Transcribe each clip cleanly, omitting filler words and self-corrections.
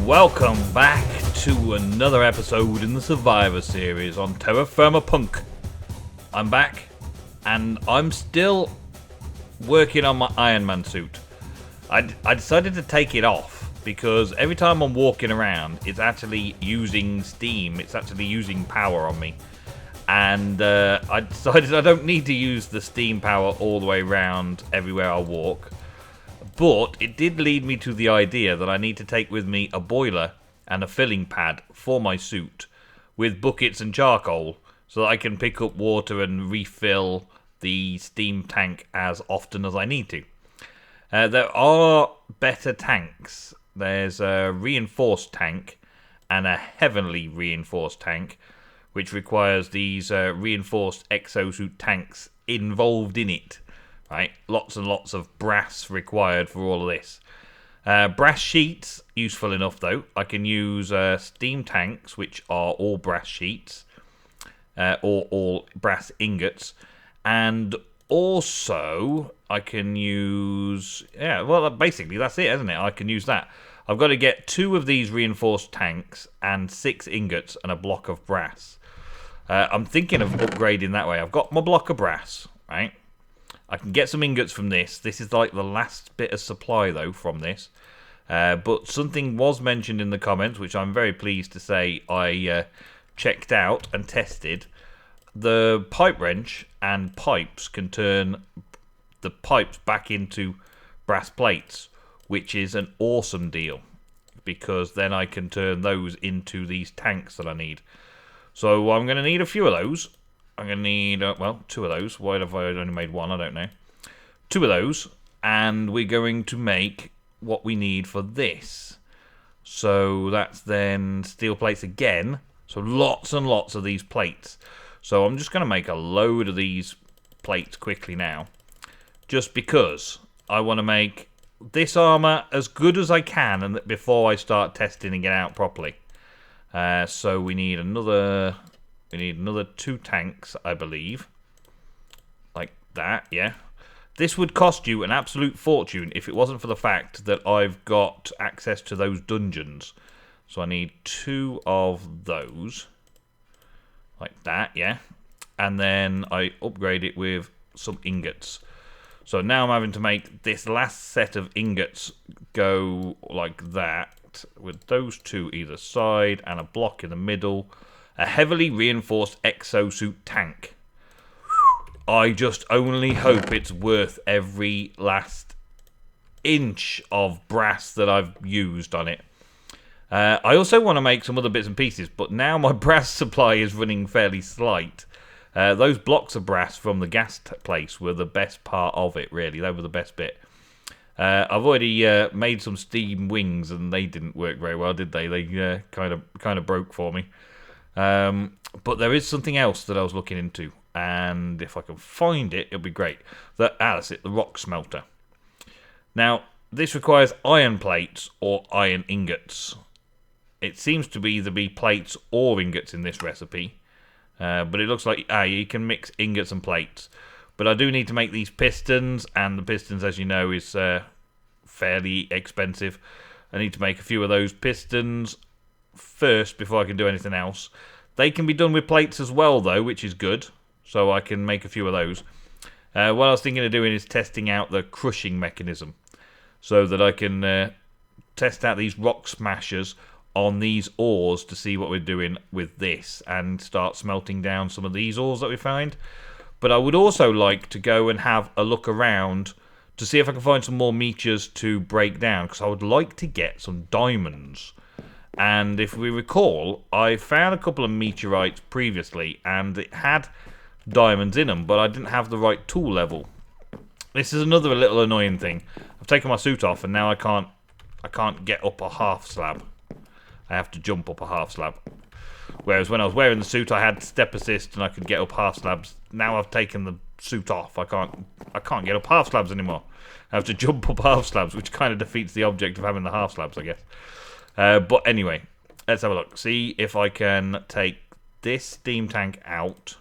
welcome back to another episode in the Survivor series on TerraFirmaPunk. I'm back, and I'm still working on my Iron Man suit. I decided to take it off because every time I'm walking around, it's actually using steam. It's actually using power on me. And I decided I don't need to use the steam power all the way around everywhere I walk. But it did lead me to the idea that I need to take with me a boiler and a filling pad for my suit with buckets and charcoal so that I can pick up water and refill the steam tank as often as I need to. There are better tanks. There's a reinforced tank and a heavily reinforced tank, which requires these reinforced exosuit tanks involved in it. Right, lots and lots of brass required for all of this. Brass sheets, useful enough though. I can use steam tanks, which are all brass sheets, or all brass ingots. And also, I can use... yeah, well, basically that's it, isn't it? I can use that. I've got to get 2 of these reinforced tanks and 6 ingots and a block of brass. I'm thinking of upgrading that way. I've got my block of brass, right? I can get some ingots from this. This is like the last bit of supply, though, from this. But something was mentioned in the comments, which I'm very pleased to say I checked out and tested. The pipe wrench and pipes can turn the pipes back into brass plates, which is an awesome deal, because then I can turn those into these tanks that I need. So I'm going to need a few of those. I'm going to need, 2 of those. Why have I only made 1? I don't know. 2 of those. And we're going to make what we need for this. So that's then steel plates again. So lots and lots of these plates. So I'm just going to make a load of these plates quickly now. Just because I want to make this armor as good as I can and before I start testing and get out properly. So we need another... 2 tanks, I believe. Like that, yeah. This would cost you an absolute fortune if it wasn't for the fact that I've got access to those dungeons. So I need 2 of those. Like that, yeah. And then I upgrade it with some ingots. So now I'm having to make this last set of ingots go like that, with those 2 either side and a block in the middle. A heavily reinforced exosuit tank. I just only hope it's worth every last inch of brass that I've used on it. I also want to make some other bits and pieces, but now my brass supply is running fairly slight. Those blocks of brass from the gas place were the best part of it, really. They were the best bit. I've already made some steam wings, and they didn't work very well, did they? They kind of broke for me. But there is something else that I was looking into, and if I can find it, it'll be great. That's it, the rock smelter. Now, this requires iron plates or iron ingots. It seems to either be plates or ingots in this recipe, but it looks like you can mix ingots and plates. But I do need to make these pistons, and the pistons, as you know, is fairly expensive. I need to make a few of those pistons first before I can do anything else. They can be done with plates as well, though, which is good. So I can make a few of those. What I was thinking of doing is testing out the crushing mechanism, so that I can test out these rock smashers on these ores to see what we're doing with this, and start smelting down some of these ores that we find. But I would also like to go and have a look around to see if I can find some more meteors to break down, because I would like to get some diamonds. And if we recall, I found a couple of meteorites previously, and it had diamonds in them, but I didn't have the right tool level. This is another little annoying thing. I've taken my suit off, and now I can't get up a half slab. I have to jump up a half slab. Whereas when I was wearing the suit, I had step assist, and I could get up half slabs. Now I've taken the suit off, I can't get up half slabs anymore. I have to jump up half slabs, which kind of defeats the object of having the half slabs, I guess. But anyway, let's have a look. See if I can take this steam tank out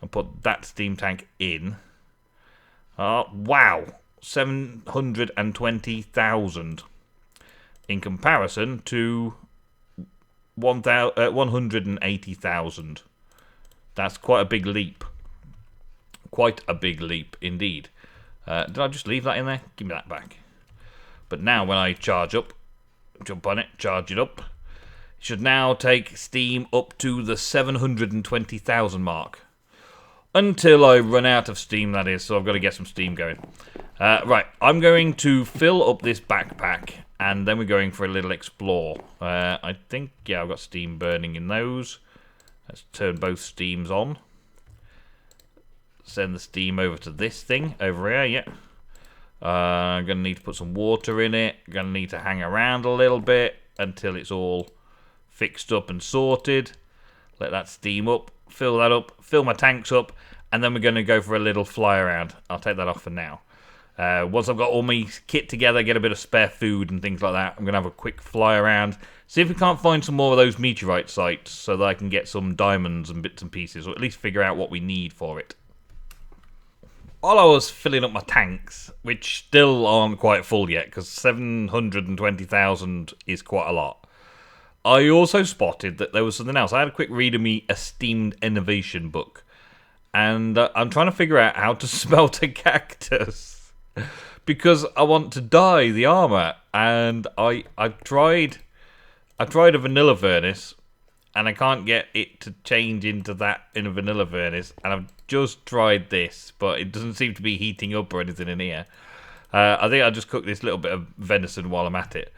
and put that steam tank in. Wow, 720,000 in comparison to 180,000. That's quite a big leap. Quite a big leap indeed. Did I just leave that in there? Give me that back. But now when I charge up, jump on it, charge it up, it should now take Steam up to the 720,000 mark. Until I run out of Steam, that is, so I've got to get some Steam going. Right, I'm going to fill up this backpack, and then we're going for a little explore. I think, yeah, I've got Steam burning in those. Let's turn both Steams on. Send the Steam over to this thing over here, yeah. I'm going to need to put some water in it. Going to need to hang around a little bit until it's all fixed up and sorted. Let that steam up, fill that up, fill my tanks up, and then we're going to go for a little fly around. I'll take that off for now. Once I've got all my kit together, get a bit of spare food and things like that, I'm going to have a quick fly around, see if we can't find some more of those meteorite sites so that I can get some diamonds and bits and pieces, or at least figure out what we need for it. While I was filling up my tanks, which still aren't quite full yet, because 720,000 is quite a lot, I also spotted that there was something else. I had a quick read of me Esteemed Innovation book, and I'm trying to figure out how to smelt a cactus, because I want to dye the armor, and I've tried a vanilla furnace, and I can't get it to change into that in a vanilla furnace, and I've just tried this, but it doesn't seem to be heating up or anything in here. I think I'll just cook this little bit of venison while I'm at it.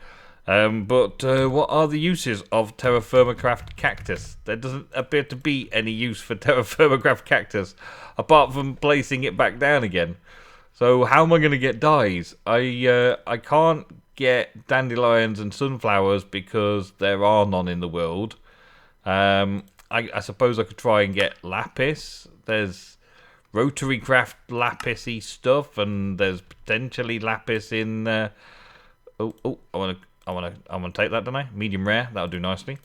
But what are the uses of TerraFirmaCraft Cactus? There doesn't appear to be any use for TerraFirmaCraft Cactus, apart from placing it back down again. So how am I going to get dyes? I can't get dandelions and sunflowers because there are none in the world. I suppose I could try and get lapis. There's rotary craft lapisy stuff, and there's potentially lapis in. I want to take that, don't I? Medium rare, that'll do nicely.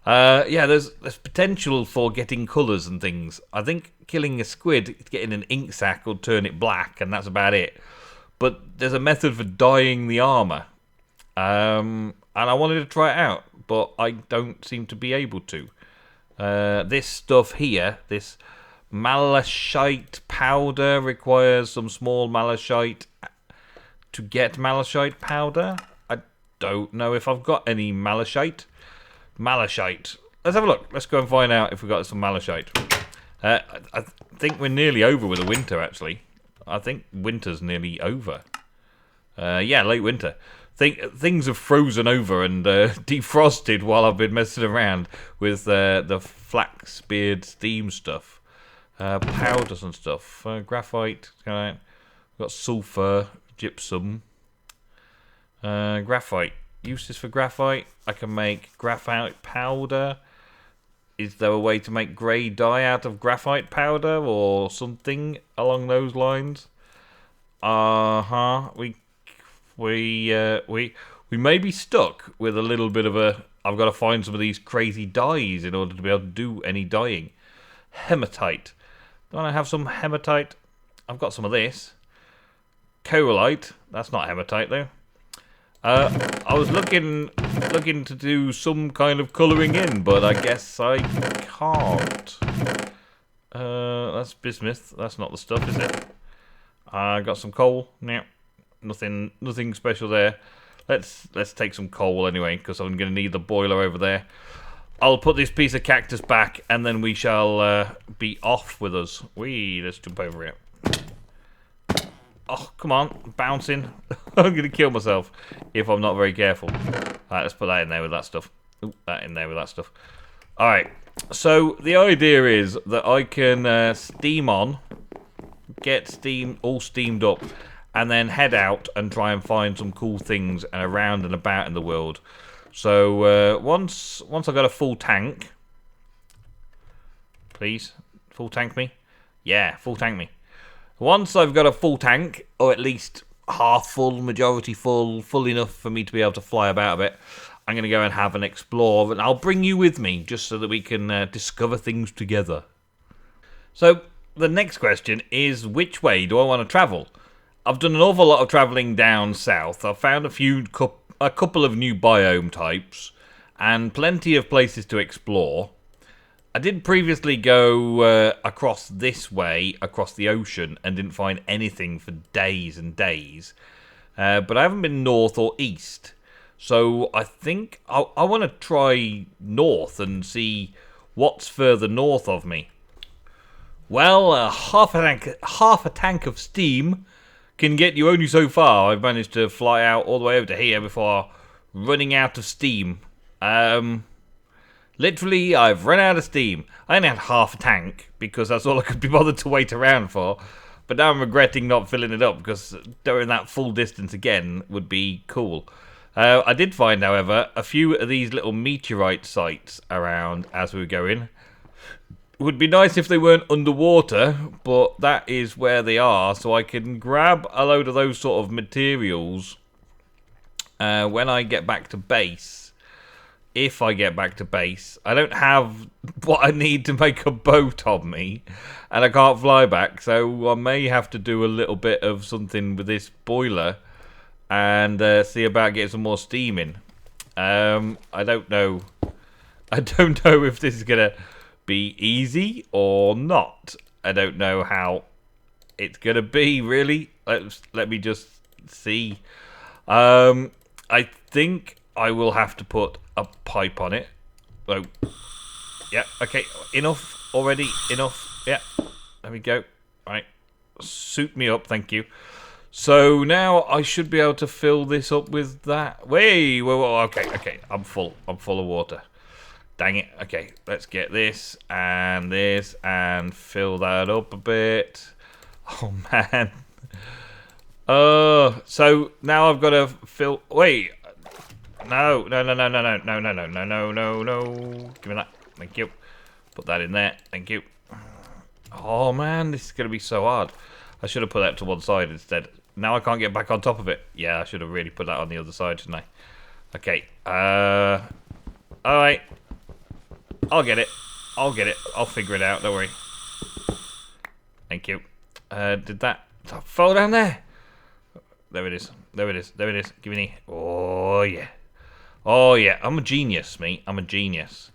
Yeah, there's potential for getting colours and things. I think killing a squid, getting an ink sac will turn it black, and that's about it. But there's a method for dyeing the armour, and I wanted to try it out, but I don't seem to be able to. This stuff here, this malachite powder, requires some small malachite to get malachite powder. I don't know if I've got any malachite. Let's have a look. Let's go and find out if we've got some malachite. I think we're nearly over with the winter, actually. I think winter's nearly over. Yeah, late winter. Things have frozen over and defrosted while I've been messing around with the flax-speared steam stuff. Powders and stuff. Graphite. We've got sulfur, gypsum. Graphite. Uses for graphite. I can make graphite powder. Is there a way to make grey dye out of graphite powder or something along those lines? We may be stuck with a little bit of a. I've got to find some of these crazy dyes in order to be able to do any dyeing. Hematite. Don't I have some hematite? I've got some of this. Coalite. That's not hematite though. I was looking to do some kind of colouring in, but I guess I can't. That's bismuth. That's not the stuff, is it? I got some coal. Yeah. Nothing special there. Let's take some coal anyway, because I'm going to need the boiler over there. I'll put this piece of cactus back, and then we shall be off with us. Let's jump over it. Oh, come on, bouncing. I'm going to kill myself if I'm not very careful. Alright, let's put that in there with that stuff. Ooh, that in there with that stuff. Alright, so the idea is that I can steam on, get steam all steamed up, and then head out and try and find some cool things and around and about in the world. So once I got a full tank, please, full tank me. Yeah, full tank me. Once I've got a full tank, or at least half full, majority full, full enough for me to be able to fly about a bit, I'm going to go and have an explore, and I'll bring you with me just so that we can discover things together. So the next question is, which way do I want to travel? I've done an awful lot of travelling down south. I've found a couple of new biome types, and plenty of places to explore. I did previously go across this way, across the ocean, and didn't find anything for days and days. But I haven't been north or east. So I think I want to try north and see what's further north of me. Well, half a tank of steam can get you only so far. I've managed to fly out all the way over to here before running out of steam. Literally, I've run out of steam. I only had half a tank because that's all I could be bothered to wait around for. But now I'm regretting not filling it up because doing that full distance again would be cool. I did find, however, a few of these little meteorite sites around as we were going. It would be nice if they weren't underwater, but that is where they are, so I can grab a load of those sort of materials when I get back to base. If I get back to base, I don't have what I need to make a boat on me, and I can't fly back, so I may have to do a little bit of something with this boiler and see about getting some more steam in. I don't know. I don't know if this is gonna be easy or not. I don't know how it's gonna be, really. Let me just see. I think I will have to put a pipe on it. So, yeah, okay, enough already, enough. Yeah, there we go. Right, suit me up, thank you. So now I should be able to fill this up with that. Whoa, okay, I'm full of water. Dang it. Okay, let's get this and fill that up a bit. Oh man. So now I've got to fill. Wait. No. Give me that. Thank you. Put that in there. Thank you. Oh man, this is gonna be so hard. I should have put that to one side instead. Now I can't get back on top of it. Yeah, I should have really put that on the other side, shouldn't I? Okay. Alright. I'll get it. I'll figure it out, don't worry. Thank you. Did that fall down there? There it is. Give me the... Oh, yeah. I'm a genius, mate. I'm a genius.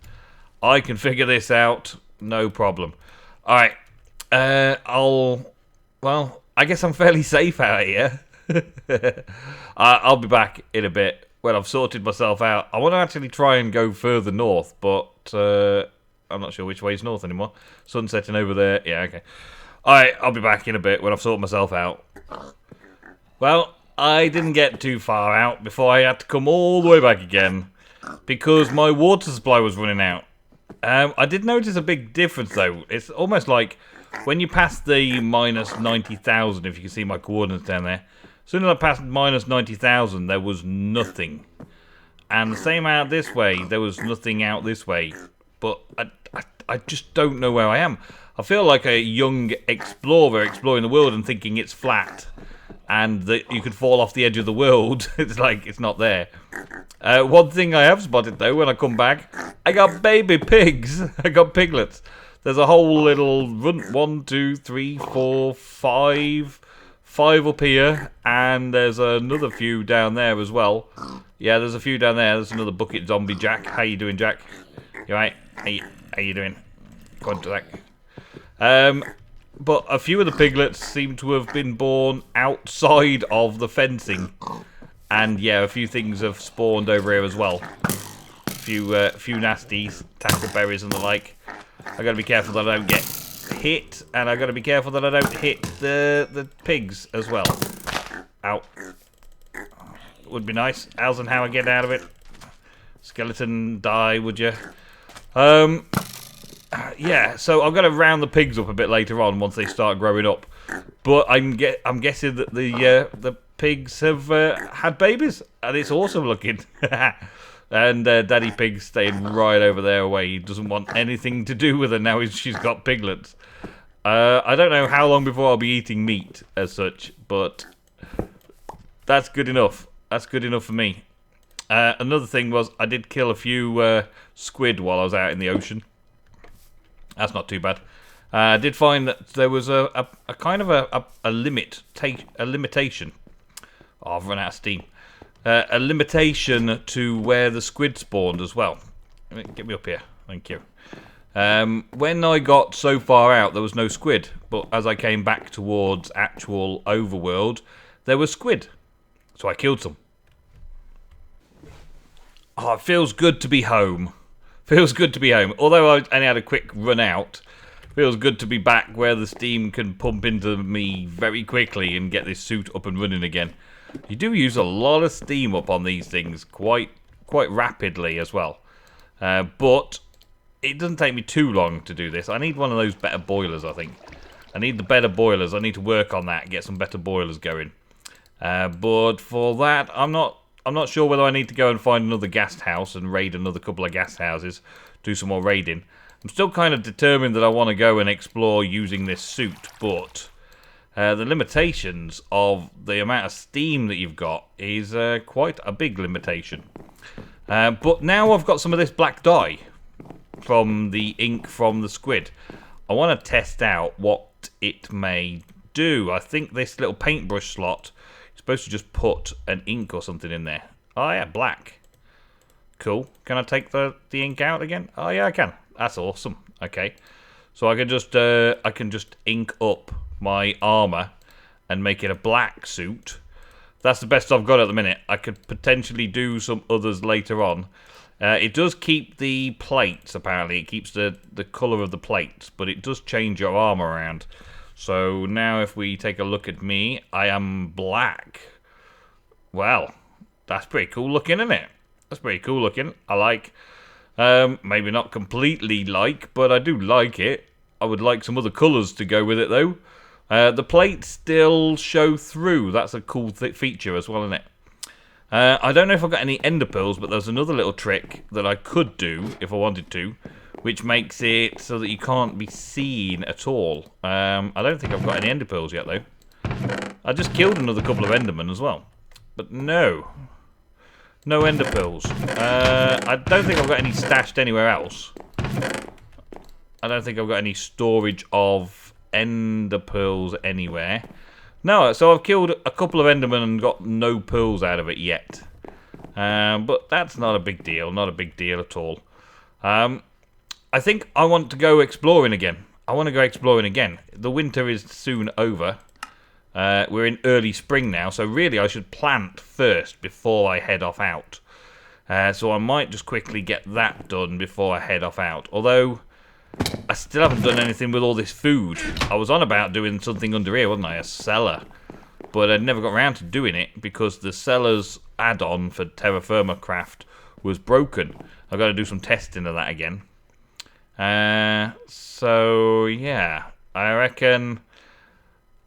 I can figure this out. No problem. Alright. Well, I guess I'm fairly safe out here. I'll be back in a bit when I've sorted myself out. I want to actually try and go further north, but I'm not sure which way is north anymore. Sun setting over there. Yeah, okay. Alright, I'll be back in a bit when I've sorted myself out. Well, I didn't get too far out before I had to come all the way back again because my water supply was running out. I did notice a big difference, though. It's almost like when you pass the minus 90,000, if you can see my coordinates down there, as soon as I passed minus 90,000, there was nothing. And the same out this way, there was nothing out this way. But I just don't know where I am. I feel like a young explorer exploring the world and thinking it's flat. And that you could fall off the edge of the world. It's like, it's not there. One thing I have spotted, though, when I come back, I got baby pigs. I got piglets. There's a whole little run. 1, 2, 3, 4, 5. 5 up here. And there's another few down there as well. Yeah, there's a few down there. There's another bucket zombie, Jack. How you doing, Jack? You alright? How you doing? Go on, Jack. But a few of the piglets seem to have been born outside of the fencing. And yeah, a few things have spawned over here as well. A few nasties, tackleberries and the like. I gotta be careful that I don't get hit, and I gotta be careful that I don't hit the pigs as well. Ow. Would be nice. How's and how I get out of it? Skeleton, die, would you? Yeah, so I've got to round the pigs up a bit later on once they start growing up. But I'm guessing that the pigs have had babies, and it's awesome looking. And Daddy Pig's staying right over there away. He doesn't want anything to do with her now she's got piglets. I don't know how long before I'll be eating meat as such, but that's good enough. That's good enough for me. Another thing was I did kill a few squid while I was out in the ocean. That's not too bad. I did find that there was a kind of a limitation. Oh, I've run out of steam. a limitation to where the squid spawned as well. Get me up here. Thank you. When I got so far out, there was no squid. But as I came back towards actual overworld, there was squid. So I killed some. Oh, it feels good to be home. Feels good to be home. Although I only had a quick run out, feels good to be back where the steam can pump into me very quickly and get this suit up and running again. You do use a lot of steam up on these things quite rapidly as well. But it doesn't take me too long to do this. I need one of those better boilers, I think. I need the better boilers. I need to work on that and get some better boilers going. But for that, I'm not sure whether I need to go and find another gas house and raid another couple of gas houses, do some more raiding. I'm still kind of determined that I want to go and explore using this suit, but the limitations of the amount of steam that you've got is quite a big limitation. But now I've got some of this black dye from the ink from the squid. I want to test out what it may do. I think this little paintbrush slot is supposed to just put an ink or something in there. Oh yeah, black. Cool. Can I take the ink out again? Oh yeah, I can. That's awesome. Okay. So I can just ink up my armor and make it a black suit. That's the best I've got at the minute. I could potentially do some others later on. It does keep the plates, apparently. It keeps the colour of the plates, but it does change your armour around. So now if we take a look at me, I am black. Well, that's pretty cool looking, isn't it? That's pretty cool looking. I like. Maybe not completely like, but I do like it. I would like some other colours to go with it, though. The plates still show through. That's a cool feature as well, isn't it? I don't know if I've got any ender pearls, but there's another little trick that I could do if I wanted to, which makes it so that you can't be seen at all. I don't think I've got any ender pearls yet, though. I just killed another couple of endermen as well. But no. No ender pearls. I don't think I've got any stashed anywhere else. I don't think I've got any storage of ender pearls anywhere. No, so I've killed a couple of endermen and got no pearls out of it yet. But that's not a big deal. Not a big deal at all. I think I want to go exploring again. I want to go exploring again. The winter is soon over. We're in early spring now, so really I should plant first before I head off out. So I might just quickly get that done before I head off out. Although, I still haven't done anything with all this food. I was on about doing something under here, wasn't I? A cellar. But I never got around to doing it because the cellar's add-on for TerraFirmaCraft was broken. I've got to do some testing of that again. So, yeah. I reckon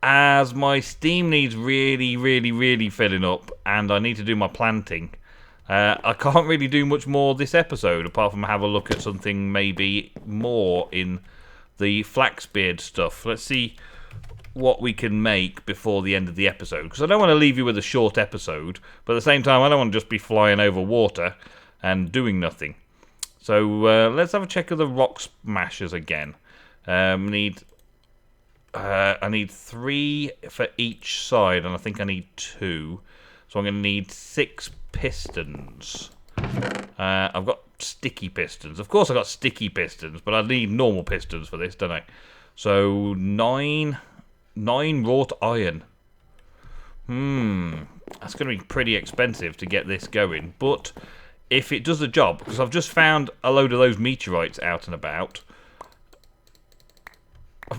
as my steam needs really filling up and I need to do my planting, I can't really do much more this episode apart from have a look at something maybe more in the Flaxbeard stuff. Let's see what we can make before the end of the episode, because I don't want to leave you with a short episode, but at the same time I don't want to just be flying over water and doing nothing. So let's have a check of the rock smashers again. I need 3 for each side, and I think I need 2. So I'm going to need 6 pistons. I've got sticky pistons. Of course I've got sticky pistons, but I need normal pistons for this, don't I? So 9 wrought iron. That's going to be pretty expensive to get this going. But if it does the job, because I've just found a load of those meteorites out and about.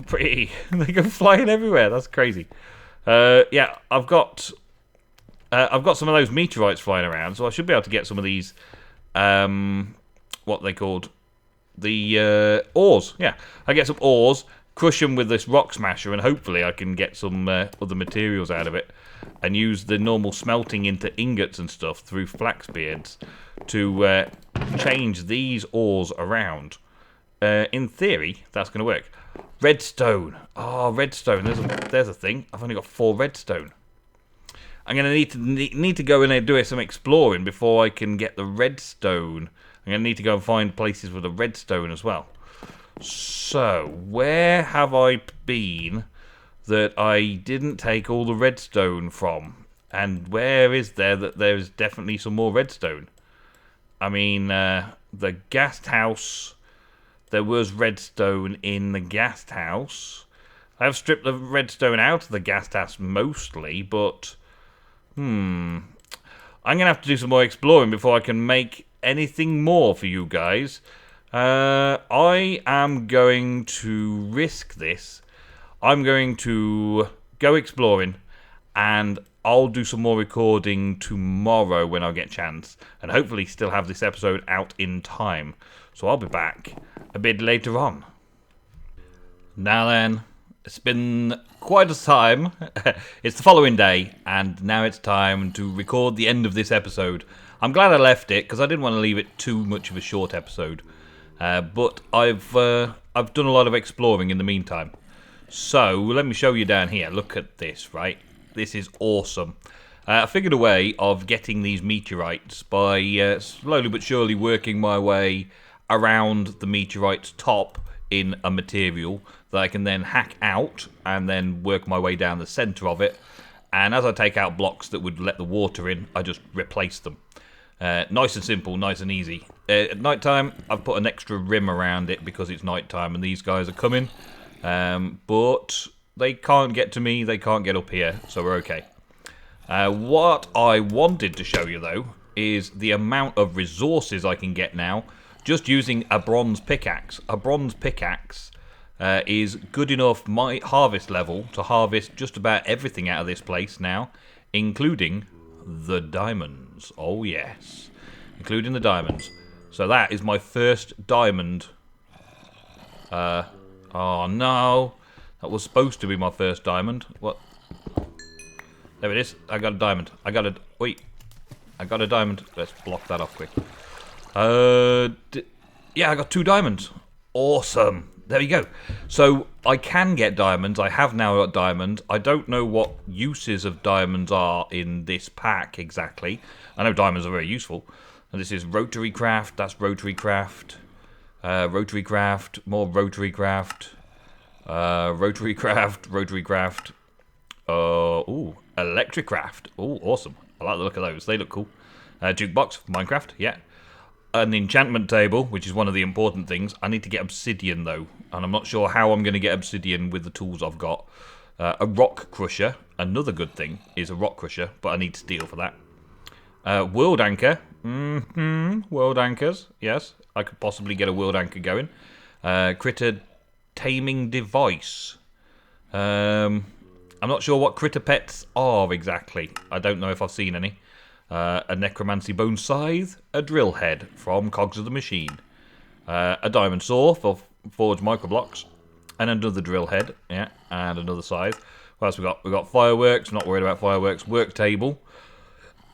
They go flying everywhere. That's crazy. Yeah, I've got some of those meteorites flying around, so I should be able to get some of these. What are they called? The ores. Yeah, I get some ores, crush them with this rock smasher, and hopefully I can get some other materials out of it, and use the normal smelting into ingots and stuff through Flaxbeards to change these ores around. In theory, that's going to work. Redstone. Oh, redstone. There's a thing. I've only got 4 redstone. I'm going to need to go in there and do some exploring before I can get the redstone. I'm going to need to go and find places with the redstone as well. So, where have I been that I didn't take all the redstone from? And where is there that there's definitely some more redstone? I mean, the gas house, there was redstone in the gas house. I've stripped the redstone out of the gas house mostly, but I'm going to have to do some more exploring before I can make anything more for you guys. I am going to risk this. I'm going to go exploring, and I'll do some more recording tomorrow when I get a chance, and hopefully still have this episode out in time. So I'll be back a bit later on. Now then, it's been quite a time. It's the following day, and now it's time to record the end of this episode. I'm glad I left it, because I didn't want to leave it too much of a short episode. But I've done a lot of exploring in the meantime. So, let me show you down here. Look at this, right? This is awesome. I figured a way of getting these meteorites by slowly but surely working my way around the meteorite's top in a material that I can then hack out and then work my way down the center of it. And as I take out blocks that would let the water in, I just replace them. Nice and simple, nice and easy. At night time, I've put an extra rim around it because it's night time and these guys are coming. But they can't get to me, they can't get up here, so we're okay. What I wanted to show you, though, is the amount of resources I can get now just using a bronze pickaxe. A bronze pickaxe is good enough my harvest level to harvest just about everything out of this place now, including the diamonds. Oh, yes. Including the diamonds. So that is my first diamond. Oh, no. That was supposed to be my first diamond. What? There it is. I got a diamond. I got a diamond. Let's block that off quick. Yeah, I got 2 diamonds. Awesome. There you go. So, I can get diamonds. I have now got diamonds. I don't know what uses of diamonds are in this pack exactly. I know diamonds are very useful. And this is rotary craft. That's rotary craft. Rotary craft. More rotary craft. Rotary craft. Rotary craft. Ooh, electric craft. Ooh, awesome. I like the look of those. They look cool. Jukebox, Minecraft, yeah. An enchantment table, which is one of the important things. I need to get obsidian, though. And I'm not sure how I'm going to get obsidian with the tools I've got. A rock crusher. Another good thing is a rock crusher, but I need steel for that. World anchor. World anchors, yes. I could possibly get a world anchor going. Critter taming device. I'm not sure what critter pets are exactly. I don't know if I've seen any. A necromancy bone scythe, a drill head from Cogs of the Machine, a diamond saw for forge microblocks, and another drill head, yeah, and another scythe. What else we got? We got fireworks. Not worried about fireworks. Work table.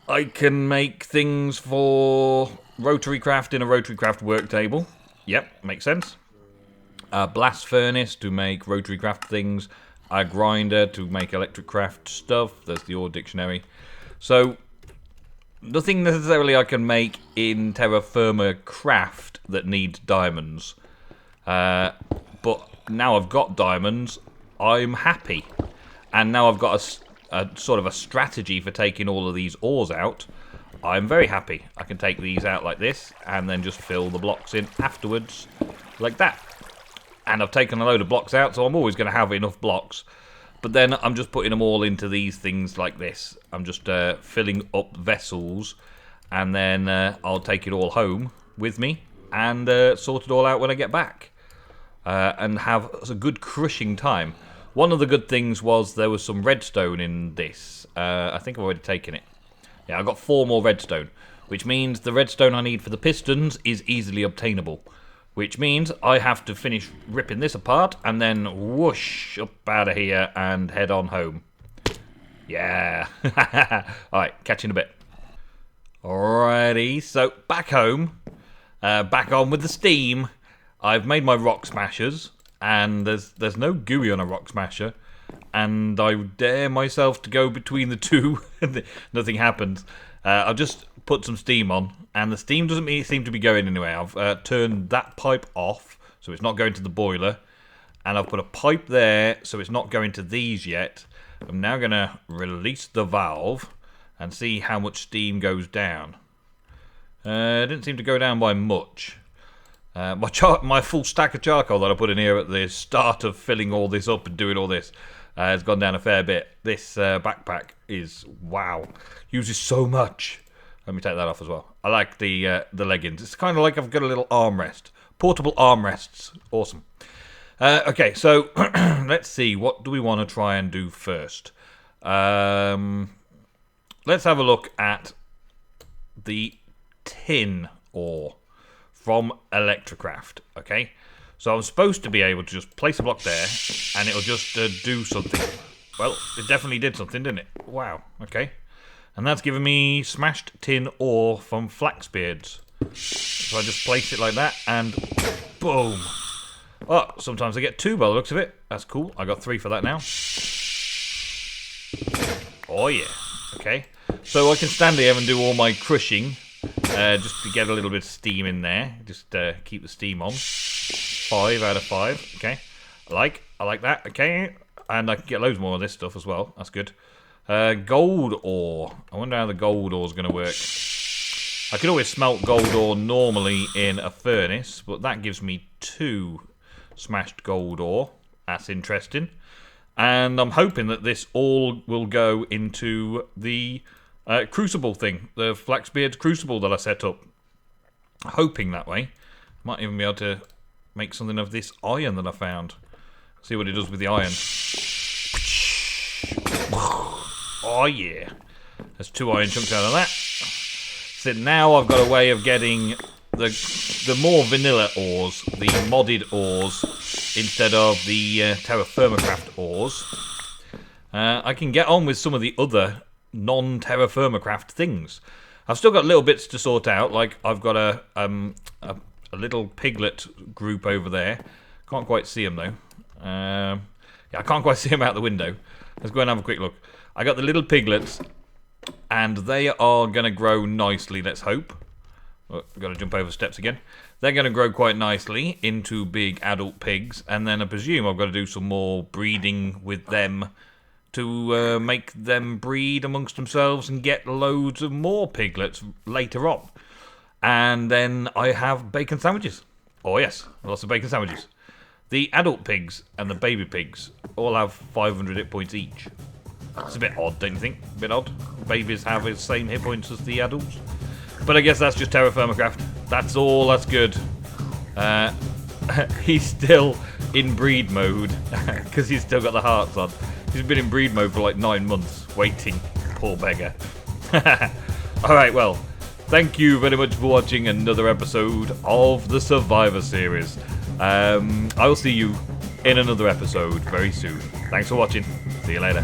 I can make things for rotary craft in a rotary craft work table. Yep, makes sense. A blast furnace to make rotary craft things. A grinder to make electric craft stuff. There's the ore dictionary. So, nothing necessarily I can make in Terra Craft that needs diamonds. But now I've got diamonds, I'm happy. And now I've got a sort of a strategy for taking all of these ores out. I'm very happy. I can take these out like this and then just fill the blocks in afterwards like that. And I've taken a load of blocks out, so I'm always going to have enough blocks. But then I'm just putting them all into these things like this. I'm just filling up vessels, and then I'll take it all home with me and sort it all out when I get back. And have a good crushing time. One of the good things was there was some redstone in this. I think I've already taken it. Yeah, I got 4 more redstone, which means the redstone I need for the pistons is easily obtainable. Which means I have to finish ripping this apart and then whoosh up out of here and head on home. Yeah. Alright, catch you in a bit. Alrighty, so back home. Back on with the steam. I've made my rock smashers, and there's no GUI on a rock smasher. And I dare myself to go between the two. Nothing happens. I've just put some steam on, and the steam doesn't seem to be going anywhere. I've turned that pipe off, so it's not going to the boiler. And I've put a pipe there, so it's not going to these yet. I'm now going to release the valve, and see how much steam goes down. It didn't seem to go down by much. My full stack of charcoal that I put in here at the start of filling all this up and doing all this has gone down a fair bit. This backpack is, wow, uses so much. Let me take that off as well. I like the leggings. It's kind of like I've got a little armrest. Portable armrests. Awesome. Okay, so let's see. What do we want to try and do first? Let's have a look at the tin ore from Electrocraft. Okay, so I'm supposed to be able to just place a block there, and it'll just do something. Well, it definitely did something, didn't it? Wow. Okay, and that's given me smashed tin ore from Flaxbeards. So I just place it like that, and boom. Oh, sometimes I get 2 by the looks of it. That's cool. I got 3 for that now. Oh yeah. Okay. So I can stand here and do all my crushing, just to get a little bit of steam in there. Just keep the steam on. 5 out of 5. Okay. I like that. Okay. And I can get loads more of this stuff as well. That's good. Gold ore. I wonder how the gold ore is going to work. I could always smelt gold ore normally in a furnace, but that gives me 2 smashed gold ore. That's interesting. And I'm hoping that this all will go into the crucible thing, the Flaxbeard's crucible that I set up. Hoping that way. Might even be able to make something of this iron that I found. See what it does with the iron. Oh yeah. There's 2 iron chunks out of that. So now I've got a way of getting the more vanilla ores, the modded ores, instead of the TerraFirmaCraft ores. I can get on with some of the other non-TerraFirmaCraft things. I've still got little bits to sort out, like I've got a little piglet group over there. Can't quite see them though. Yeah, I can't quite see them out the window. Let's go and have a quick look. I got the little piglets, and they are going to grow nicely, let's hope. Oh, I've got to jump over steps again. They're going to grow quite nicely into big adult pigs, and then I presume I've got to do some more breeding with them to make them breed amongst themselves and get loads of more piglets later on. And then I have bacon sandwiches. Oh yes, lots of bacon sandwiches. The adult pigs and the baby pigs all have 500 hit points each. It's a bit odd, don't you think? A bit odd. Babies have the same hit points as the adults. But I guess that's just TerraFirmaCraft. That's all, that's good. He's still in breed mode, because he's still got the hearts on. He's been in breed mode for like 9 months, waiting. Poor beggar. Alright, well, thank you very much for watching another episode of the Survivor series. I will see you in another episode very soon. Thanks for watching. See you later.